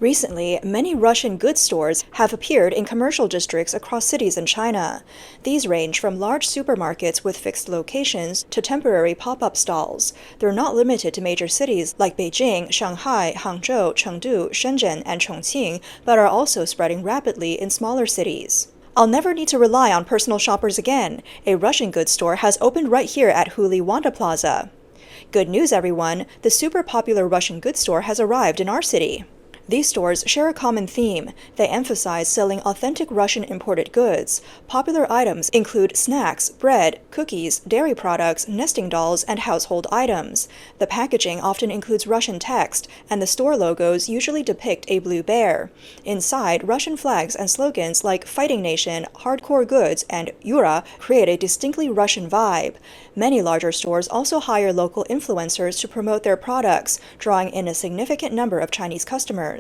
Recently, many Russian goods stores have appeared in commercial districts across cities in China. These range from large supermarkets with fixed locations to temporary pop-up stalls. They're not limited to major cities like Beijing, Shanghai, Hangzhou, Chengdu, Shenzhen, and Chongqing, but are also spreading rapidly in smaller cities. I'll never need to rely on personal shoppers again. A Russian goods store has opened right here at Huli Wanda Plaza. Good news, everyone! The super popular Russian goods store has arrived in our city. These stores share a common theme. They emphasize selling authentic Russian imported goods. Popular items include snacks, bread, cookies, dairy products, nesting dolls, and household items. The packaging often includes Russian text, and the store logos usually depict a blue bear. Inside, Russian flags and slogans like Fighting Nation, Hardcore Goods, and Yura create a distinctly Russian vibe. Many larger stores also hire local influencers to promote their products, drawing in a significant number of Chinese customers.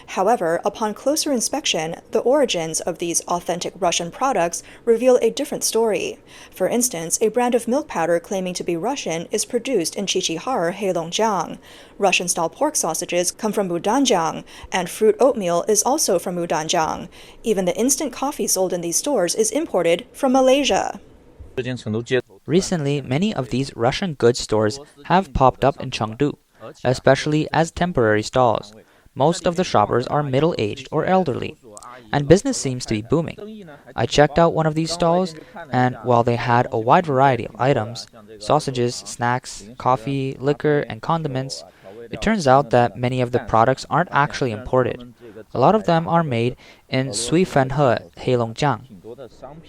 However, upon closer inspection, the origins of these authentic Russian products reveal a different story. For instance, a brand of milk powder claiming to be Russian is produced in Qiqihar, Heilongjiang. Russian-style pork sausages come from Mudanjiang, and fruit oatmeal is also from Mudanjiang. Even the instant coffee sold in these stores is imported from Malaysia. Recently, many of these Russian goods stores have popped up in Chengdu, especially as temporary stalls. Most of the shoppers are middle-aged or elderly, and business seems to be booming. I checked out one of these stalls, and while they had a wide variety of items, sausages, snacks, coffee, liquor, and condiments, it turns out that many of the products aren't actually imported. A lot of them are made in Suifenhe, Heilongjiang.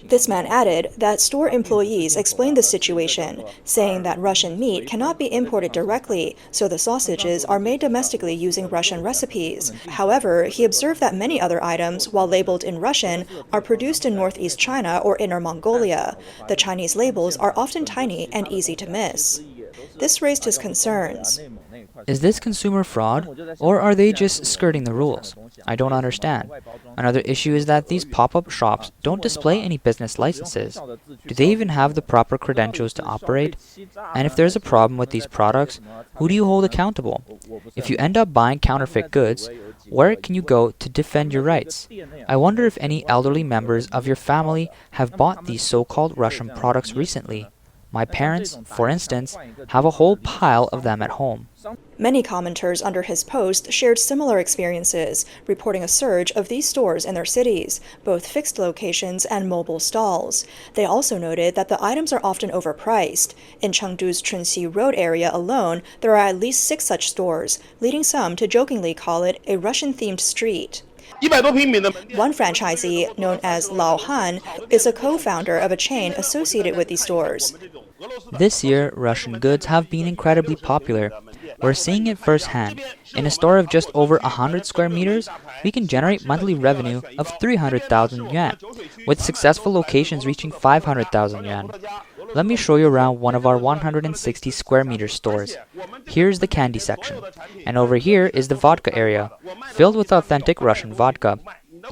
This man added that store employees explained the situation, saying that Russian meat cannot be imported directly, so the sausages are made domestically using Russian recipes. However, he observed that many other items, while labeled in Russian, are produced in northeast China or Inner Mongolia. The Chinese labels are often tiny and easy to miss. This raised his concerns. Is this consumer fraud, or are they just skirting the rules? I don't understand. Another issue is that these pop-up shops don't display any business licenses. Do they even have the proper credentials to operate? And if there's a problem with these products, who do you hold accountable? If you end up buying counterfeit goods, where can you go to defend your rights? I wonder if any elderly members of your family have bought these so-called Russian products recently. My parents, for instance, have a whole pile of them at home. Many commenters under his post shared similar experiences, reporting a surge of these stores in their cities, both fixed locations and mobile stalls. They also noted that the items are often overpriced. In Chengdu's Chunxi Road area alone, there are at least 6 such stores, leading some to jokingly call it a Russian-themed street. One franchisee, known as Lao Han, is a co-founder of a chain associated with these stores. This year, Russian goods have been incredibly popular. We're seeing it firsthand. In a store of just over 100 square meters, we can generate monthly revenue of 300,000 yuan, with successful locations reaching 500,000 yuan. Let me show you around one of our 160 square meter stores. Here's the candy section, and over here is the vodka area, filled with authentic Russian vodka.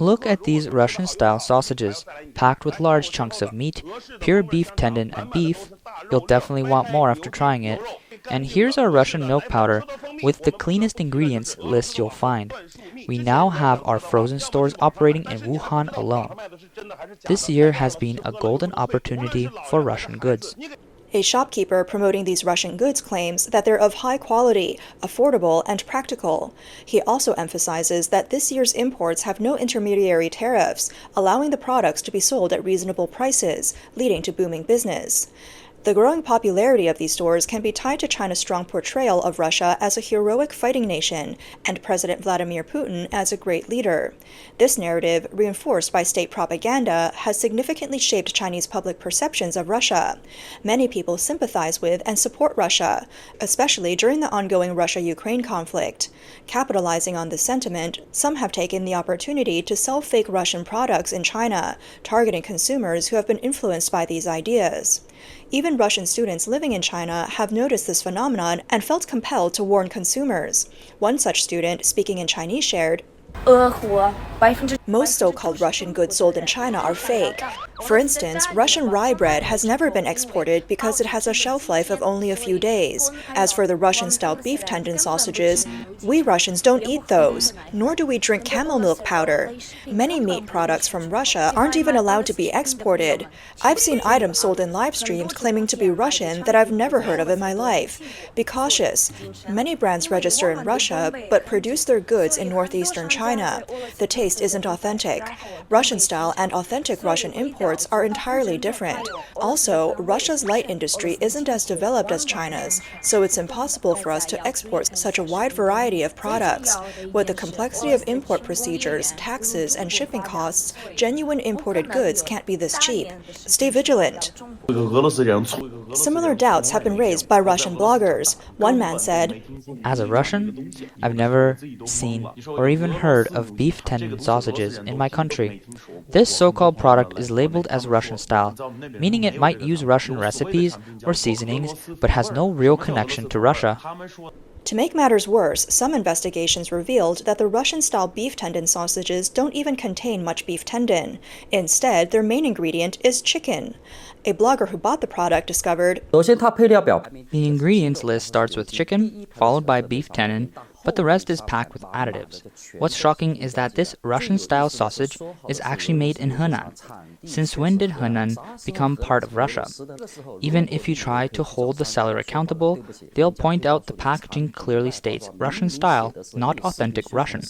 Look at these Russian-style sausages, packed with large chunks of meat, pure beef tendon and beef. You'll definitely want more after trying it. And here's our Russian milk powder with the cleanest ingredients list you'll find. We now have our frozen stores operating in Wuhan alone. This year has been a golden opportunity for Russian goods. A shopkeeper promoting these Russian goods claims that they're of high quality, affordable, and practical. He also emphasizes that this year's imports have no intermediary tariffs, allowing the products to be sold at reasonable prices, leading to booming business. The growing popularity of these stores can be tied to China's strong portrayal of Russia as a heroic fighting nation and President Vladimir Putin as a great leader. This narrative, reinforced by state propaganda, has significantly shaped Chinese public perceptions of Russia. Many people sympathize with and support Russia, especially during the ongoing Russia-Ukraine conflict. Capitalizing on this sentiment, some have taken the opportunity to sell fake Russian products in China, targeting consumers who have been influenced by these ideas. Even Russian students living in China have noticed this phenomenon and felt compelled to warn consumers. One such student, speaking in Chinese, shared, "Most so-called Russian goods sold in China are fake. For instance, Russian rye bread has never been exported because it has a shelf life of only a few days. As for the Russian-style beef tendon sausages, we Russians don't eat those, nor do we drink camel milk powder. Many meat products from Russia aren't even allowed to be exported. I've seen items sold in live streams claiming to be Russian that I've never heard of in my life. Be cautious. Many brands register in Russia, but produce their goods in northeastern China. The taste isn't authentic. Russian-style and authentic Russian imports are entirely different. Also, Russia's light industry isn't as developed as China's, so it's impossible for us to export such a wide variety of products. With the complexity of import procedures, taxes, and shipping costs, genuine imported goods can't be this cheap. Stay vigilant. Similar doubts have been raised by Russian bloggers. One man said, As a Russian, I've never seen or even heard of beef tendon sausages in my country. This so-called product is labeled as Russian style, meaning it might use Russian recipes or seasonings, but has no real connection to Russia. To make matters worse, some investigations revealed that the Russian-style beef tendon sausages don't even contain much beef tendon. Instead, their main ingredient is chicken. A blogger who bought the product discovered, The ingredients list starts with chicken, followed by beef tendon, but the rest is packed with additives. What's shocking is that this Russian-style sausage is actually made in Henan. Since when did Henan become part of Russia? Even if you try to hold the seller accountable, they'll point out the packaging clearly states Russian style, not authentic Russian.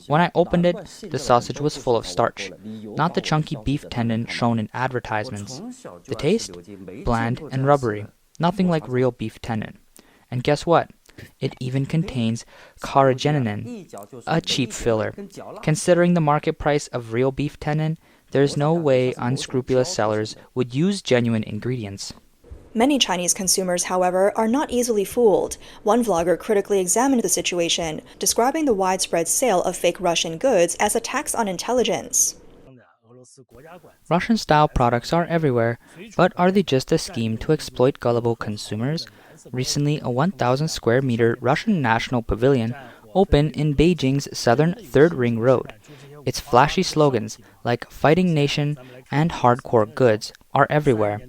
When I opened it, the sausage was full of starch, not the chunky beef tendon shown in advertisements. The taste? Bland and rubbery, nothing like real beef tendon. And guess what? It even contains carrageenan, a cheap filler. Considering the market price of real beef tendon, there's no way unscrupulous sellers would use genuine ingredients. Many Chinese consumers, however, are not easily fooled. One vlogger critically examined the situation, describing the widespread sale of fake Russian goods as a tax on intelligence. Russian-style products are everywhere, but are they just a scheme to exploit gullible consumers? Recently, a 1,000 square meter Russian National Pavilion opened in Beijing's southern Third Ring Road. Its flashy slogans, like Fighting Nation and Hardcore Goods, are everywhere.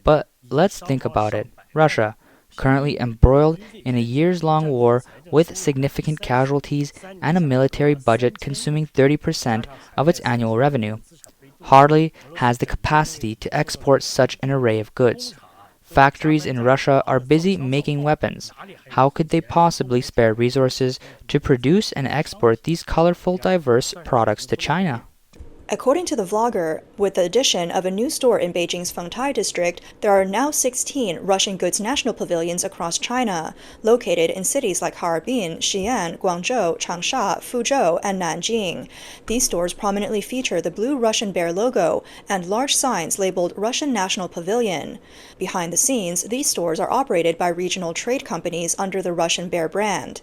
But let's think about it. Russia, currently embroiled in a years-long war with significant casualties and a military budget consuming 30% of its annual revenue, hardly has the capacity to export such an array of goods. Factories in Russia are busy making weapons. How could they possibly spare resources to produce and export these colorful, diverse products to China? According to the vlogger, with the addition of a new store in Beijing's Fengtai district, there are now 16 Russian goods national pavilions across China, located in cities like Harbin, Xi'an, Guangzhou, Changsha, Fuzhou, and Nanjing. These stores prominently feature the blue Russian bear logo and large signs labeled Russian National Pavilion. Behind the scenes, these stores are operated by regional trade companies under the Russian bear brand.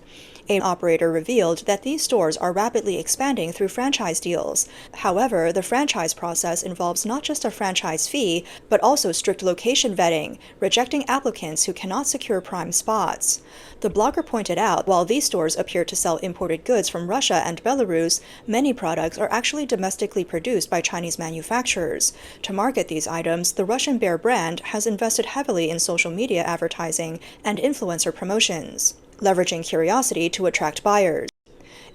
An operator revealed that these stores are rapidly expanding through franchise deals. However, the franchise process involves not just a franchise fee, but also strict location vetting, rejecting applicants who cannot secure prime spots. The blogger pointed out, while these stores appear to sell imported goods from Russia and Belarus, many products are actually domestically produced by Chinese manufacturers. To market these items, the Russian Bear brand has invested heavily in social media advertising and influencer promotions, leveraging curiosity to attract buyers.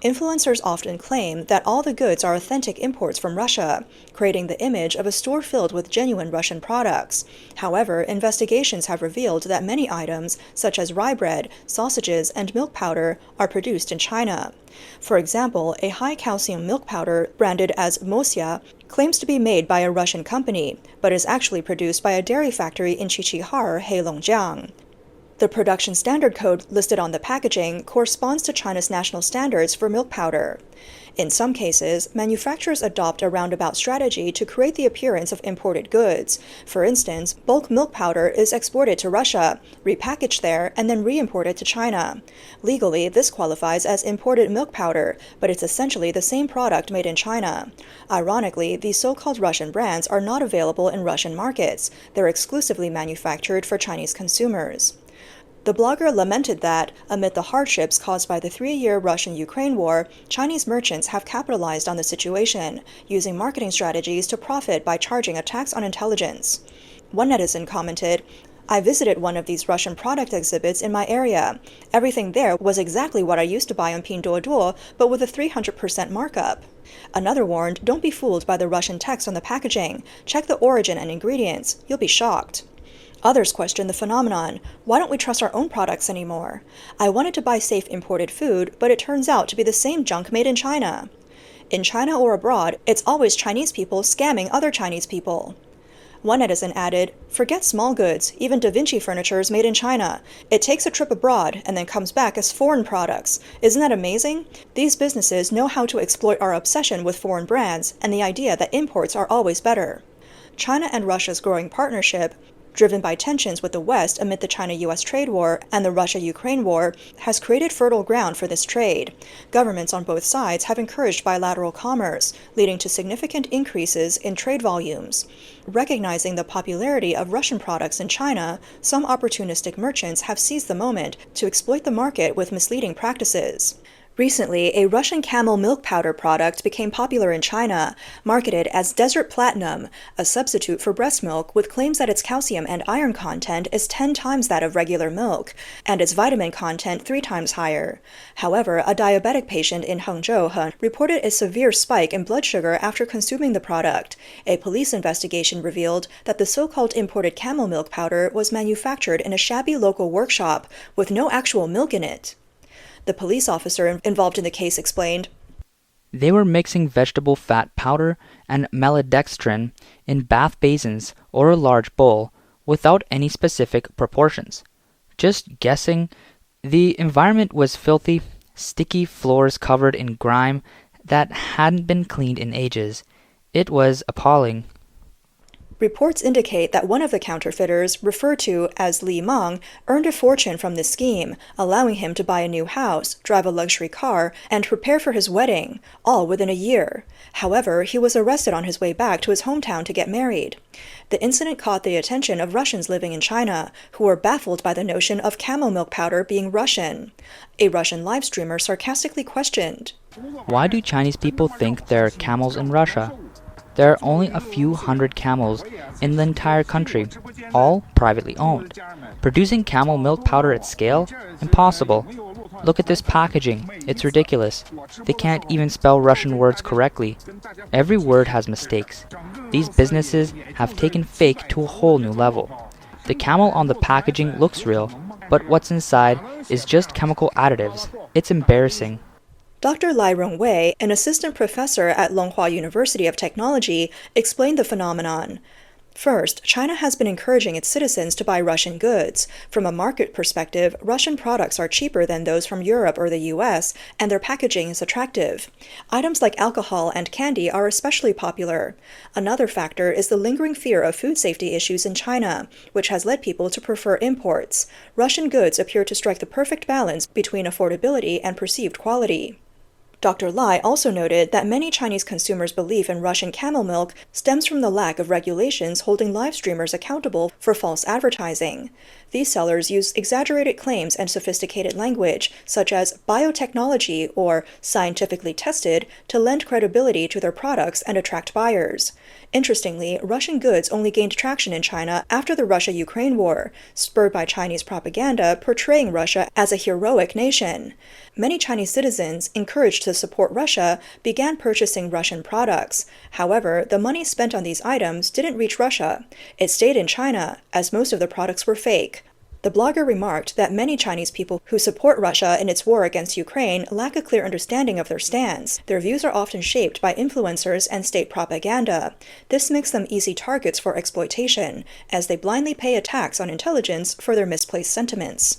Influencers often claim that all the goods are authentic imports from Russia, creating the image of a store filled with genuine Russian products. However, investigations have revealed that many items, such as rye bread, sausages, and milk powder, are produced in China. For example, a high-calcium milk powder branded as Mosia claims to be made by a Russian company, but is actually produced by a dairy factory in Qiqihar, Heilongjiang. The production standard code listed on the packaging corresponds to China's national standards for milk powder. In some cases, manufacturers adopt a roundabout strategy to create the appearance of imported goods. For instance, bulk milk powder is exported to Russia, repackaged there, and then re-imported to China. Legally, this qualifies as imported milk powder, but it's essentially the same product made in China. Ironically, these so-called Russian brands are not available in Russian markets. They're exclusively manufactured for Chinese consumers. The blogger lamented that, amid the hardships caused by the 3-year Russian-Ukraine war, Chinese merchants have capitalized on the situation, using marketing strategies to profit by charging a tax on intelligence. One netizen commented, "I visited one of these Russian product exhibits in my area. Everything there was exactly what I used to buy on Pinduoduo, but with a 300% markup." Another warned, "Don't be fooled by the Russian text on the packaging. Check the origin and ingredients. You'll be shocked." Others question the phenomenon. Why don't we trust our own products anymore? I wanted to buy safe imported food, but it turns out to be the same junk made in China. In China or abroad, it's always Chinese people scamming other Chinese people. One netizen added, "Forget small goods, even Da Vinci furniture is made in China. It takes a trip abroad and then comes back as foreign products. Isn't that amazing? These businesses know how to exploit our obsession with foreign brands and the idea that imports are always better." China and Russia's growing partnership, driven by tensions with the West amid the China-US trade war and the Russia-Ukraine war, has created fertile ground for this trade. Governments on both sides have encouraged bilateral commerce, leading to significant increases in trade volumes. Recognizing the popularity of Russian products in China, some opportunistic merchants have seized the moment to exploit the market with misleading practices. Recently, a Russian camel milk powder product became popular in China, marketed as Desert Platinum, a substitute for breast milk with claims that its calcium and iron content is 10 times that of regular milk, and its vitamin content 3 times higher. However, a diabetic patient in Hangzhou reported a severe spike in blood sugar after consuming the product. A police investigation revealed that the so-called imported camel milk powder was manufactured in a shabby local workshop with no actual milk in it. The police officer involved in the case explained, "They were mixing vegetable fat powder and maltodextrin in bath basins or a large bowl without any specific proportions. Just guessing, the environment was filthy, sticky floors covered in grime that hadn't been cleaned in ages. It was appalling." Reports indicate that one of the counterfeiters, referred to as Li Meng, earned a fortune from this scheme, allowing him to buy a new house, drive a luxury car, and prepare for his wedding, all within a year. However, he was arrested on his way back to his hometown to get married. The incident caught the attention of Russians living in China, who were baffled by the notion of camel milk powder being Russian. A Russian live streamer sarcastically questioned, "Why do Chinese people think there are camels in Russia? There are only a few hundred camels in the entire country, all privately owned. Producing camel milk powder at scale? Impossible. Look at this packaging. It's ridiculous. They can't even spell Russian words correctly. Every word has mistakes. These businesses have taken fake to a whole new level. The camel on the packaging looks real, but what's inside is just chemical additives. It's embarrassing." Dr. Lai Rongwei, an assistant professor at Longhua University of Technology, explained the phenomenon. First, China has been encouraging its citizens to buy Russian goods. From a market perspective, Russian products are cheaper than those from Europe or the US, and their packaging is attractive. Items like alcohol and candy are especially popular. Another factor is the lingering fear of food safety issues in China, which has led people to prefer imports. Russian goods appear to strike the perfect balance between affordability and perceived quality. Dr. Lai also noted that many Chinese consumers' belief in Russian camel milk stems from the lack of regulations holding live streamers accountable for false advertising. These sellers use exaggerated claims and sophisticated language, such as biotechnology or scientifically tested, to lend credibility to their products and attract buyers. Interestingly, Russian goods only gained traction in China after the Russia-Ukraine war, spurred by Chinese propaganda portraying Russia as a heroic nation. Many Chinese citizens, encouraged to support Russia, began purchasing Russian products. However, the money spent on these items didn't reach Russia. It stayed in China, as most of the products were fake. The blogger remarked that many Chinese people who support Russia in its war against Ukraine lack a clear understanding of their stance. Their views are often shaped by influencers and state propaganda. This makes them easy targets for exploitation, as they blindly pay a tax on intelligence for their misplaced sentiments.